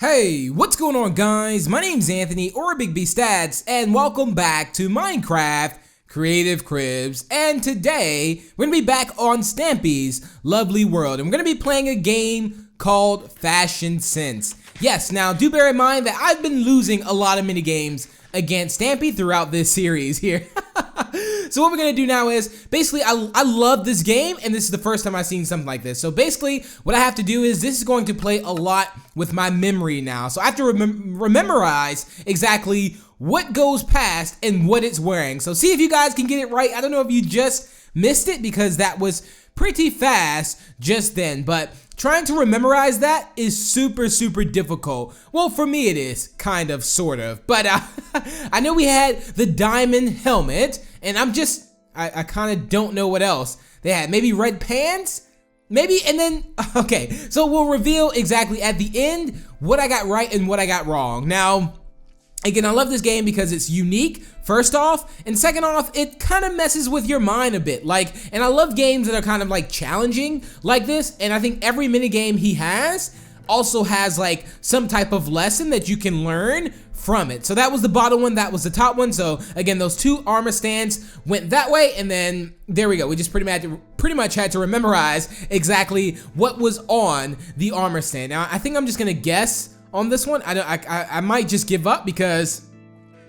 Hey, what's going on guys? My name's Anthony or Big B Statz and welcome back to Minecraft Creative Cribs, and today we're going to be back on Stampy's lovely world and we're going to be playing a game called Fashion Sense. Yes, now do bear in mind that I've been losing a lot of minigames against Stampy throughout this series here. So what we're gonna do now is, basically, I love this game, and this is the first time I've seen something like this. So basically, what I have to do is, this is going to play a lot with my memory now. So I have to memorize exactly what goes past and what it's wearing. So see if you guys can get it right. I don't know if you just missed it, because that was pretty fast just then, but trying to memorize that is super difficult. Well, for me it is, kind of, sort of. But I know we had the diamond helmet, and I kind of don't know what else they had. Maybe red pants? Maybe, and then, okay. So we'll reveal exactly at the end what I got right and what I got wrong. Now, again, I love this game because it's unique, first off, and second off, it kind of messes with your mind a bit. And I love games that are kind of like challenging like this, and I think every minigame he has also has like some type of lesson that you can learn from it. So that was the bottom one, that was the top one. So again, those two armor stands went that way, and then there we go. We just pretty much had to memorize exactly what was on the armor stand. Now, I think I'm just gonna guess on this one. I might just give up because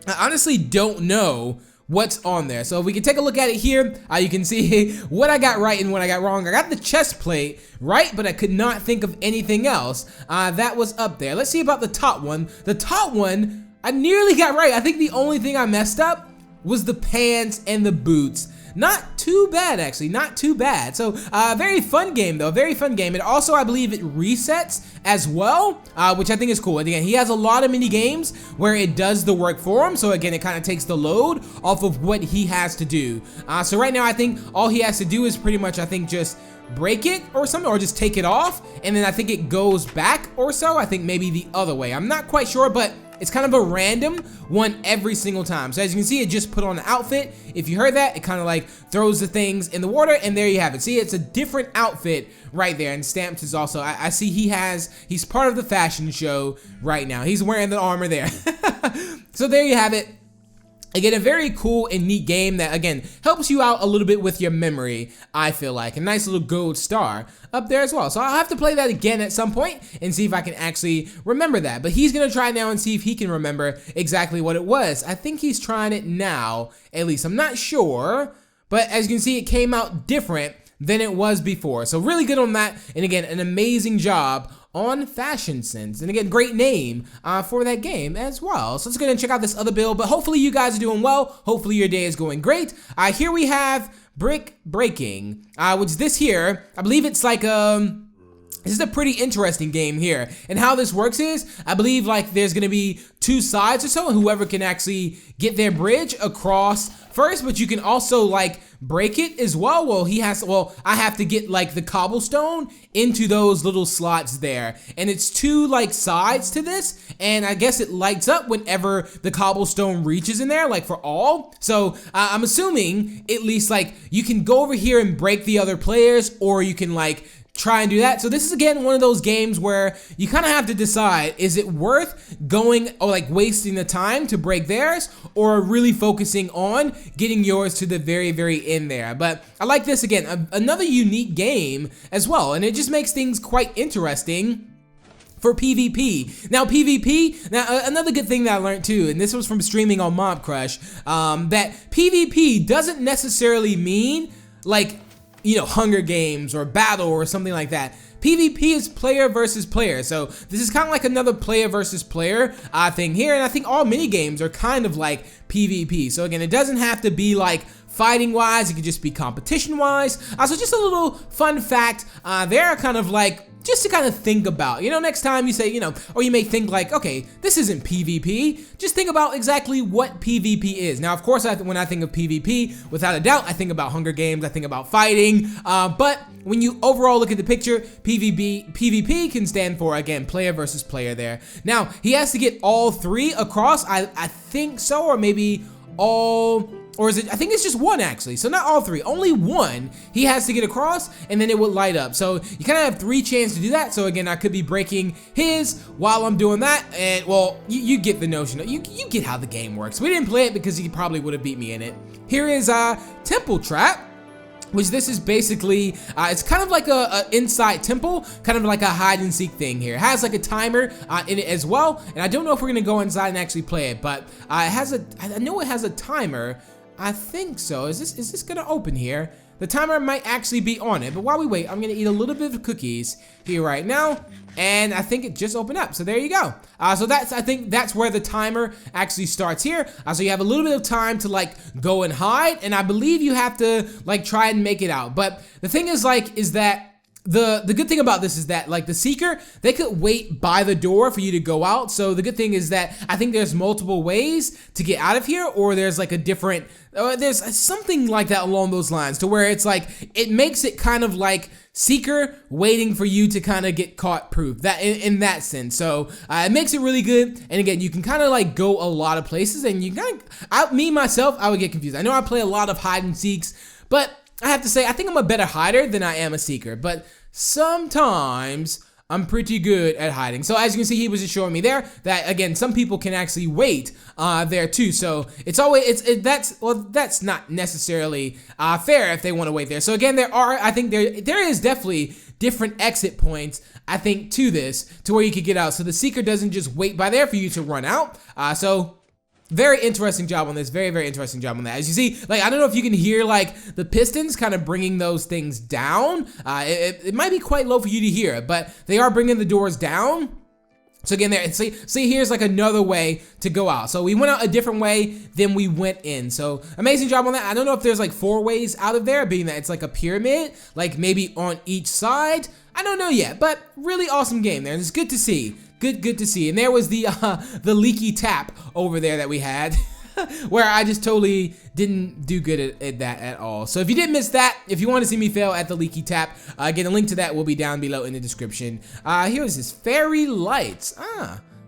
I honestly don't know what's on there. So if we can take a look at it here, you can see what I got right and what I got wrong. I got the chest plate right, but I could not think of anything else that was up there. Let's see about the top one. The top one, I nearly got right. I think the only thing I messed up was the pants and the boots. Not too bad, actually, not too bad. So, very fun game, though, very fun game. And also, I believe it resets as well, which I think is cool. And again, he has a lot of mini games where it does the work for him. So again, it kind of takes the load off of what he has to do. So right now, I think all he has to do is pretty much, I think, just break it or something, or just take it off. And then I think it goes back or so. I think maybe the other way. I'm not quite sure, but it's kind of a random one every single time. So as you can see, it just put on an outfit. If you heard that, it kind of like throws the things in the water, and there you have it. See, it's a different outfit right there. And Stamps is also, I see he's part of the fashion show right now. He's wearing the armor there. So there you have it. Again, a very cool and neat game that, again, helps you out a little bit with your memory, I feel like. A nice little gold star up there as well. So I'll have to play that again at some point and see if I can actually remember that. But he's going to try now and see if he can remember exactly what it was. I think he's trying it now, at least. I'm not sure. But as you can see, it came out different than it was before. So really good on that. And again, an amazing job on Fashion Sense, and again, great name for that game as well. So let's go ahead and check out this other build, but hopefully you guys are doing well. Hopefully your day is going great. Here we have brick breaking, which this here, I believe it's like this is a pretty interesting game here. And how this works is, I believe like there's gonna be two sides or so, and whoever can actually get their bridge across first, but you can also like break it as well. I have to get like the cobblestone into those little slots there. And it's two like sides to this, and I guess it lights up whenever the cobblestone reaches in there, like for all. So I'm assuming at least like you can go over here and break the other players, or you can like try and do that. So this is again one of those games where you kind of have to decide, is it worth going or like wasting the time to break theirs, or really focusing on getting yours to the very end there. But I like this, again, another unique game as well, and it just makes things quite interesting for PvP. Now PvP, another good thing that I learned too, and this was from streaming on Mob Crush, that PvP doesn't necessarily mean like, you know, Hunger Games or battle or something like that. PvP is player versus player, so this is kind of like another player versus player thing here, and I think all mini games are kind of like PvP. So again, it doesn't have to be like fighting wise, it could just be competition wise. So just a little fun fact there, kind of like just to kind of think about, you know, next time you say, you know, or you may think like, okay, this isn't PvP, just think about exactly what PvP is. Now, of course, when I think of PvP, without a doubt, I think about Hunger Games, I think about fighting, but when you overall look at the picture, PvP can stand for, again, player versus player there. Now, he has to get all three across, I think so, or maybe all or is it, I think it's just one actually, so not all three, only one he has to get across, and then it would light up. So you kind of have 3 chances to do that. So again, I could be breaking his while I'm doing that, and well, you get the notion, you get how the game works. We didn't play it because he probably would have beat me in it. Here is Temple Trap, which this is basically, it's kind of like a inside temple, kind of like a hide and seek thing here. It has like a timer in it as well, and I don't know if we're gonna go inside and actually play it, but it has I know it has a timer. I think so. Is this gonna open here? The timer might actually be on it, but while we wait, I'm gonna eat a little bit of cookies here right now, and I think it just opened up. So there you go. So I think that's where the timer actually starts here. So you have a little bit of time to like go and hide, and I believe you have to like try and make it out. But the thing is that the good thing about this is that like the seeker, they could wait by the door for you to go out. So the good thing is that I think there's multiple ways to get out of here, or there's like a different, there's something like that along those lines, to where it's like, it makes it kind of like seeker waiting for you to kind of get caught proof, that in that sense. So it makes it really good. And again, you can kind of like go a lot of places, and you kind of, me myself, I would get confused. I know I play a lot of hide and seeks, but I have to say, I think I'm a better hider than I am a seeker, but sometimes I'm pretty good at hiding. So as you can see, he was just showing me there that, again, some people can actually wait there too. So it's always, that's not necessarily fair if they want to wait there. So again, I think there is definitely different exit points, I think, to this, to where you could get out. So the seeker doesn't just wait by there for you to run out. So very interesting job on this. Very, very interesting job on that. As you see, like, I don't know if you can hear like the pistons kind of bringing those things down. It might be quite low for you to hear, but they are bringing the doors down. So again, there, see here's like another way to go out. So we went out a different way than we went in. So amazing job on that. I don't know if there's like 4 ways out of there, being that it's like a pyramid, like maybe on each side. I don't know yet, but really awesome game there. And it's good to see. Good to see. And there was the leaky tap over there that we had, where I just totally didn't do good at that at all. So if you did miss that, if you want to see me fail at the leaky tap, again, a link to that will be down below in the description. Here's this Ferry lights.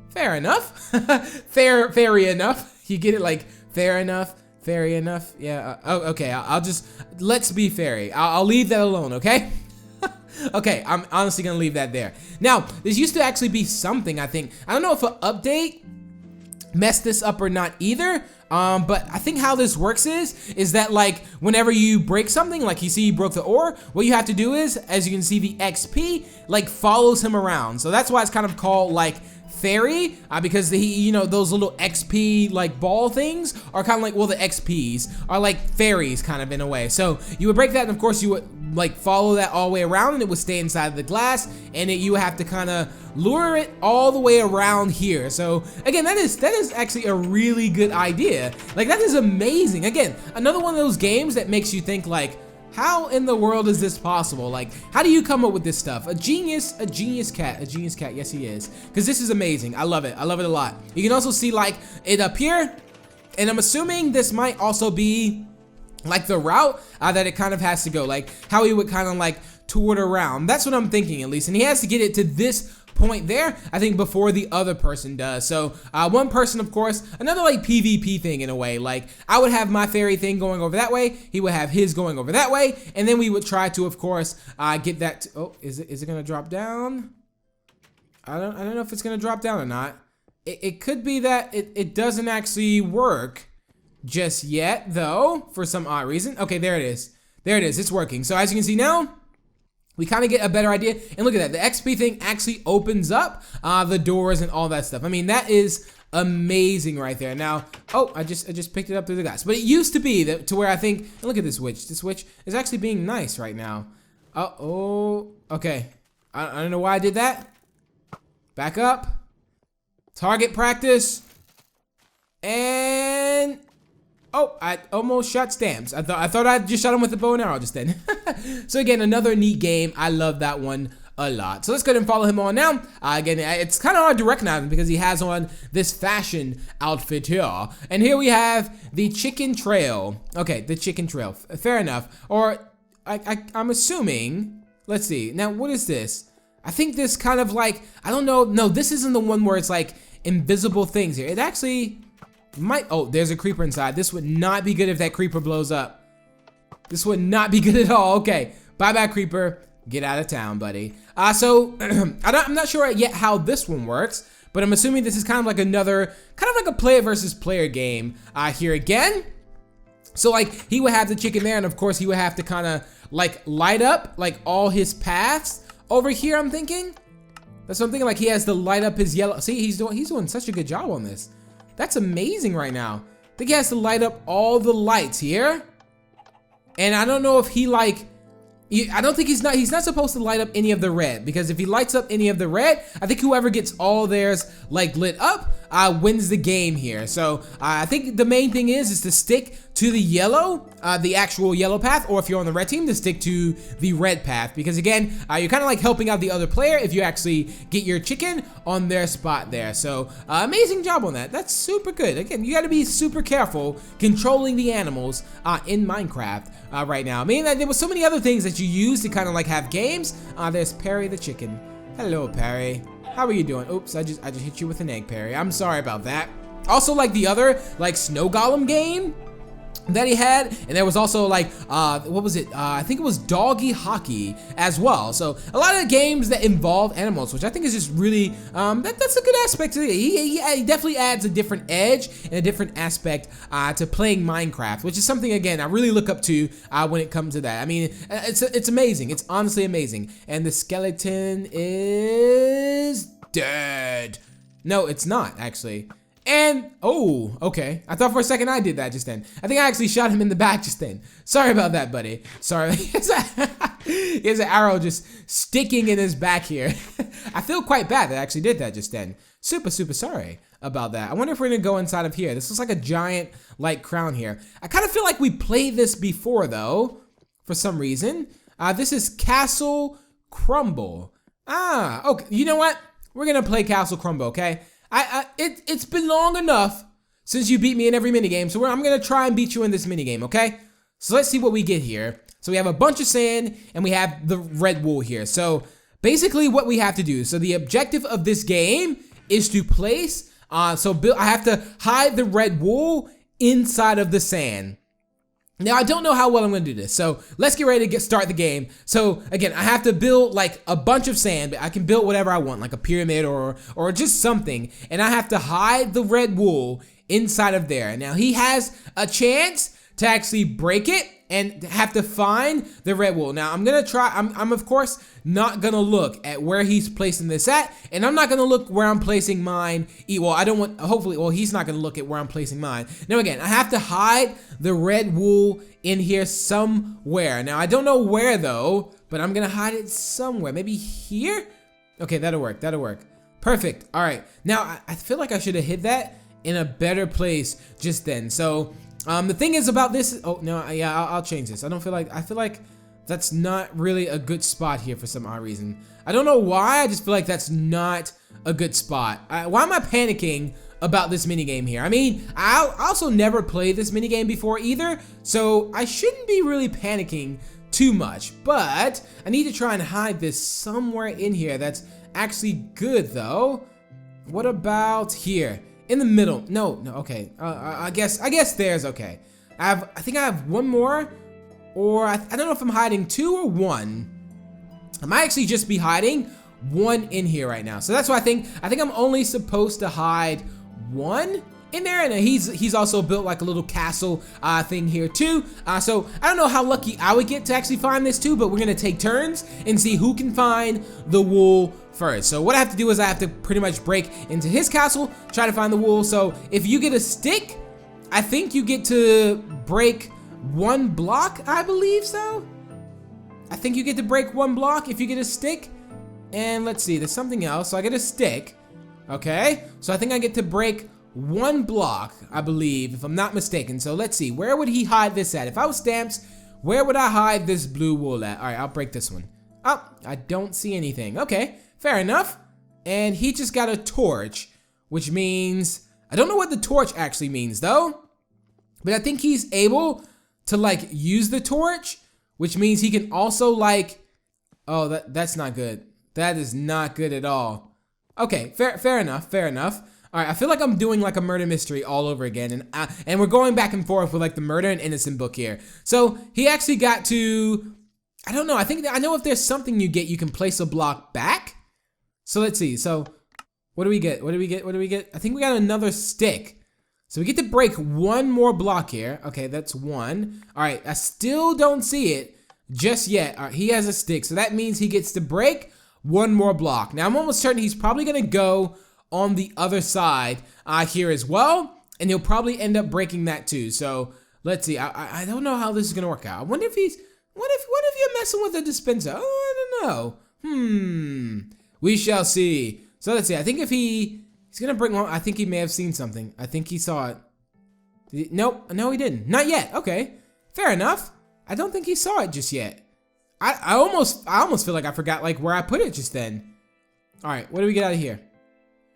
Fair enough. Fairy enough. You get it, like fair enough, fairy enough. Yeah. Oh, okay. I'll just, let's be fairy. I'll leave that alone. Okay. Okay, I'm honestly gonna leave that there. Now, this used to actually be something, I think. I don't know if an update messed this up or not either. But I think how this works is that like whenever you break something, like you see you broke the ore, what you have to do is, as you can see, the XP like follows him around. So that's why it's kind of called like Ferry, because you know, those little XP like ball things are kind of like, well, the XPs are like fairies kind of in a way. So you would break that, and of course you would like follow that all the way around, and it would stay inside of the glass, and you would have to kind of lure it all the way around here. So again, that is actually a really good idea. Like, that is amazing. Again, another one of those games that makes you think like, how in the world is this possible? Like, how do you come up with this stuff? A genius cat. Yes, he is. Because this is amazing. I love it. I love it a lot. You can also see like it up here, and I'm assuming this might also be like the route that it kind of has to go. Like how he would kind of like tour it around. That's what I'm thinking, at least. And he has to get it to this point there, I think, before the other person does. So one person, of course, another like PvP thing in a way. Like I would have my fairy thing going over that way, he would have his going over that way, and then we would try to, of course, get that to, oh, is it gonna drop down? I don't know if it's gonna drop down or not. It could be that it doesn't actually work just yet, though, for some odd reason. Okay, there it is. It's working. So as you can see now, we kind of get a better idea. And look at that. The XP thing actually opens up the doors and all that stuff. I mean, that is amazing right there. Now, oh, I just picked it up through the glass. But it used to be that to where I think, look at this witch. This witch is actually being nice right now. Oh, okay. I don't know why I did that. Back up. Target practice. And oh, I almost shot stamps. I thought I just shot him with a bow and arrow just then. So again, another neat game. I love that one a lot. So let's go ahead and follow him on now. Again, it's kind of hard to recognize him because he has on this fashion outfit here. And here we have the chicken trail. Okay, the chicken trail. Fair enough. Or I'm assuming. Let's see. Now, what is this? I think this kind of like, I don't know. No, this isn't the one where it's like invisible things here. It actually Oh, there's a creeper inside. This would not be good if that creeper blows up. This would not be good at all. Okay, bye-bye, creeper. Get out of town, buddy. So, I'm not sure yet how this one works, but I'm assuming this is kind of like a player versus player game here again. So, like, he would have the chicken there, and of course, he would have to kind of, like, light up, like, all his paths over here, I'm thinking. That's what I'm thinking, like, he has to light up his yellow. See, he's doing such a good job on this. That's amazing right now. I think he has to light up all the lights here. And I don't know if he, like, I don't think he's not supposed to light up any of the red, because if he lights up any of the red, I think whoever gets all theirs like lit up wins the game here. So I think the main thing is to stick to the yellow, the actual yellow path, or if you're on the red team, to stick to the red path, because again, you're kind of like helping out the other player if you actually get your chicken on their spot there. So amazing job on that. That's super good. Again, you got to be super careful controlling the animals in Minecraft right now. I mean, there was so many other things that you use to kind of like have games. There's Perry the chicken. Hello, Perry. How are you doing? Oops, I just hit you with an egg, Perry. I'm sorry about that. Also, like the other like snow golem game that he had, and there was also like what was it? I think it was doggy hockey as well. So a lot of games that involve animals, which I think is just really that's a good aspect to it. He definitely adds a different edge and a different aspect to playing Minecraft, which is something again I really look up to when it comes to that. I mean, it's amazing. It's honestly amazing. And the skeleton is dead. No, it's not actually. And, oh, okay. I thought for a second I did that just then. I think I actually shot him in the back just then. Sorry about that, buddy. Sorry. He has an arrow just sticking in his back here. I feel quite bad that I actually did that just then. Super, super sorry about that. I wonder if we're gonna go inside of here. This looks like a giant, like, crown here. I kind of feel like we played this before, though, for some reason. This is Castle Crumble. Okay. You know what? We're gonna play Castle Crumble, okay? It's been long enough since you beat me in every minigame, so I'm gonna try and beat you in this minigame, okay? So let's see what we get here. So we have a bunch of sand, and we have the red wool here. So basically what we have to do, so the objective of this game is to place, I have to hide the red wool inside of the sand. Now, I don't know how well I'm going to do this, so let's get ready to start the game. So, again, I have to build, like, a bunch of sand, but I can build whatever I want, like a pyramid or just something, and I have to hide the red wool inside of there. Now, he has a chance to actually break it and have to find the red wool. Now, I'm gonna try, I'm of course not gonna look at where he's placing this at, and I'm not gonna look where I'm placing mine. Well, I don't want, hopefully, well, he's not gonna look at where I'm placing mine. Now, again, I have to hide the red wool in here somewhere. Now, I don't know where though, but I'm gonna hide it somewhere. Maybe here? Okay, that'll work, that'll work. Perfect, all right. Now, I feel like I should have hid that in a better place just then. So, the thing is about this, oh no, yeah, I'll change this. I feel like that's not really a good spot here for some odd reason. I don't know why, I just feel like that's not a good spot. Why am I panicking about this minigame here? I mean, I also never played this minigame before either, so I shouldn't be really panicking too much, but I need to try and hide this somewhere in here that's actually good though. What about here? In the middle. No, okay. I guess there's okay. I think I have one more, or I don't know if I'm hiding two or one. I might actually just be hiding one in here right now. So that's what I think I'm only supposed to hide one in there, and he's also built like a little castle thing here too. So I don't know how lucky I would get to actually find this too, but we're gonna take turns and see who can find the wool first. So what I have to do is I have to pretty much break into his castle, try to find the wool. So if you get a stick, I think you get to break one block, I believe so. I think you get to break one block if you get a stick. And let's see, there's something else. So I get a stick. Okay, so I think I get to break one block, I believe, if I'm not mistaken. So let's see, where would he hide this at? If I was Stamps, where would I hide this blue wool at? All right, I'll break this one. Oh, I don't see anything. Okay, fair enough. And he just got a torch, which means, I don't know what the torch actually means though, but I think he's able to like use the torch, which means he can also like, oh, that's not good. That is not good at all. Okay, fair enough, fair enough. All right, I feel like I'm doing like a murder mystery all over again, and we're going back and forth with like the murder and innocent book here. So he actually got to, I don't know. I know if there's something you get, you can place a block back. So let's see. So what do we get? What do we get? What do we get? I think we got another stick. So we get to break one more block here. Okay, that's one. All right, I still don't see it just yet. All right, he has a stick, so that means he gets to break one more block. Now I'm almost certain he's probably gonna go on the other side here as well, and he'll probably end up breaking that too. So let's see. I don't know how this is gonna work out. I wonder if he's what if you're messing with a dispenser? Oh, I don't know. We shall see. So let's see. I think if he's gonna bring one, I think he may have seen something. I think he saw it. Nope. No, he didn't. Not yet. Okay. Fair enough. I don't think he saw it just yet. I almost feel like I forgot like where I put it just then. All right. What do we get out of here?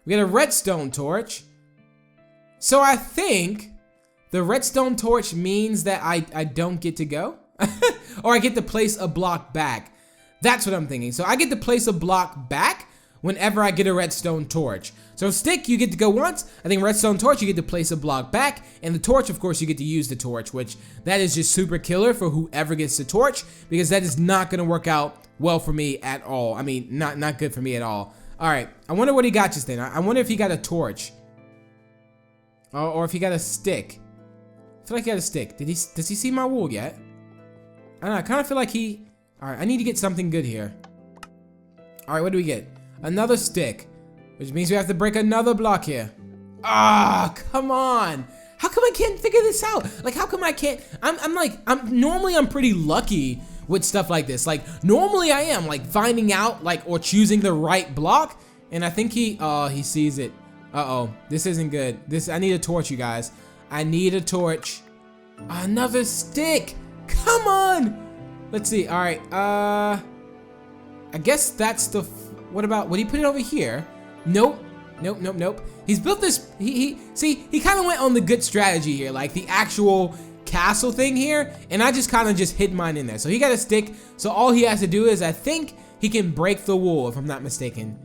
We got a redstone torch. So I think the redstone torch means that I don't get to go. Or I get to place a block back. That's what I'm thinking. So I get to place a block back whenever I get a redstone torch. So stick, you get to go once. I think redstone torch, you get to place a block back. And the torch, of course, you get to use the torch, which that is just super killer for whoever gets the torch, because that is not going to work out well for me at all. I mean, not good for me at all. All right, I wonder what he got just then. I wonder if he got a torch. Or if he got a stick. I feel like he got a stick. Does he see my wool yet? I don't know, I kind of feel like he... Alright, I need to get something good here. Alright, what do we get? Another stick. Which means we have to break another block here. Ah, come on. How come I can't figure this out? Like, how come I can't... Normally I'm pretty lucky with stuff like this. Like, normally I am, like, finding out, like, or choosing the right block. And I think he sees it. Uh-oh, this isn't good. I need a torch, you guys. I need a torch. Another stick. Come on! Let's see. All right. I guess that's the. What about? Would he put it over here? Nope. Nope. He's built this. He kind of went on the good strategy here, like the actual castle thing here, and I just kind of just hid mine in there. So he got a stick. So all he has to do is, I think he can break the wool, if I'm not mistaken.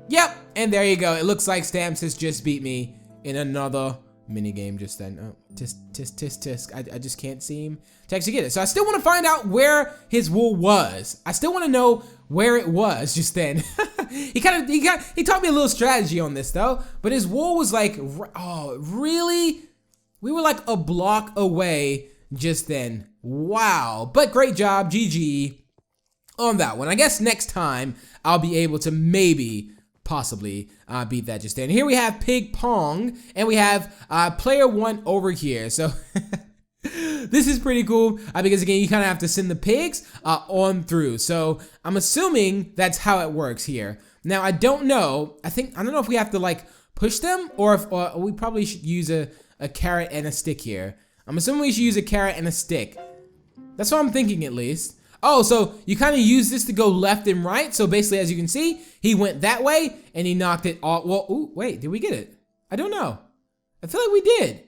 Yep. And there you go. It looks like Stamps has just beat me in another mini game just then. Oh, tisk. I just can't seem to actually get it. So I still want to find out where his wool was. I still want to know where it was just then. he taught me a little strategy on this though. But his wool was like, oh, really? We were like a block away just then. Wow. But great job, GG on that one. I guess next time I'll be able to maybe possibly beat that just then. Here we have Pig Pong, and we have player one over here. So this is pretty cool because again, you kind of have to send the pigs on through. So I'm assuming that's how it works here. Now I don't know. I don't know if we have to like push them or if we probably should use a carrot and a stick here. I'm assuming we should use a carrot and a stick. That's what I'm thinking at least. Oh, so you kind of use this to go left and right. So basically, as you can see, he went that way and he knocked it all. Well, ooh, wait, did we get it? I don't know. I feel like we did.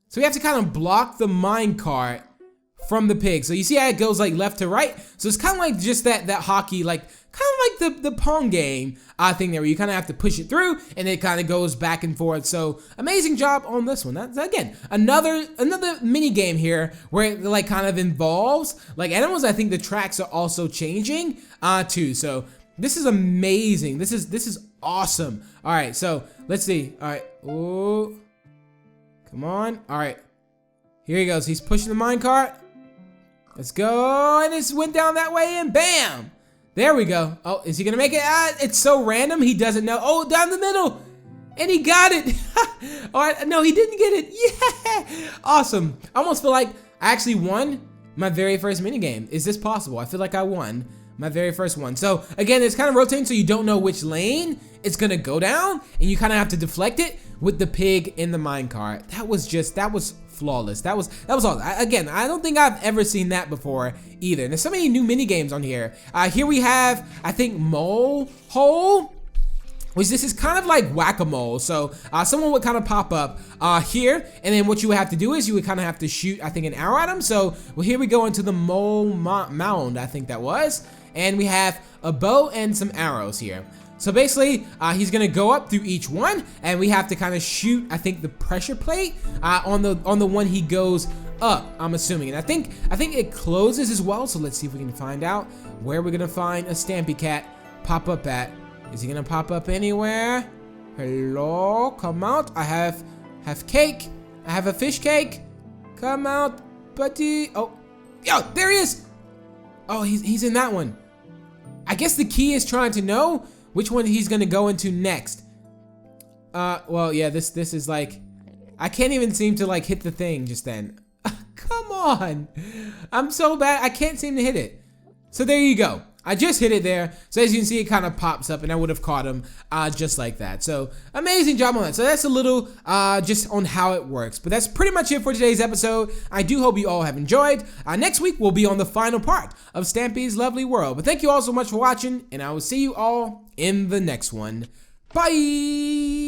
So we have to kind of block the minecart from the pig. So you see how it goes like left to right? So it's kind of like just that hockey, like kind of like the Pong game thing there, where you kind of have to push it through and it kind of goes back and forth. So amazing job on this one. That's again another mini game here where it like kind of involves like animals. I think the tracks are also changing too. So this is amazing. This is awesome. All right, so let's see. All right, oh, come on. All right, here he goes. He's pushing the minecart. Let's go, and it went down that way, and bam! There we go. Oh, is he gonna make it? It's so random, he doesn't know. Oh, down the middle! And he got it! Oh, no, he didn't get it. Yeah! Awesome. I almost feel like I actually won my very first minigame. Is this possible? I feel like I won my very first one. So, again, it's kind of rotating, so you don't know which lane it's gonna go down, and you kind of have to deflect it with the pig in the minecart. That was flawless. That was all. Again, I don't think I've ever seen that before either. And there's so many new mini games on here. Here we have, I think, Mole Hole, which this is kind of like whack-a-mole. So someone would kind of pop up here, and then what you would have to do is you would kind of have to shoot, I think, an arrow at him. So well, here we go into the mole mound, I think that was, and we have a bow and some arrows here. So basically, he's gonna go up through each one, and we have to kind of shoot, I think, the pressure plate on the one he goes up, I'm assuming. And I think it closes as well, so let's see if we can find out where we're gonna find a Stampy Cat pop up at. Is he gonna pop up anywhere? Hello, come out. I have cake. I have a fish cake. Come out, buddy. Oh, yo, there he is. Oh, he's in that one. I guess the key is trying to know which one he's gonna go into next. Well, yeah, this is like, I can't even seem to like hit the thing just then. Come on, I'm so bad. I can't seem to hit it. So there you go. I just hit it there. So as you can see, it kind of pops up, and I would have caught him just like that. So amazing job on that. So that's a little just on how it works. But that's pretty much it for today's episode. I do hope you all have enjoyed. Next week, we'll be on the final part of Stampy's Lovely World. But thank you all so much for watching, and I will see you all in the next one. Bye!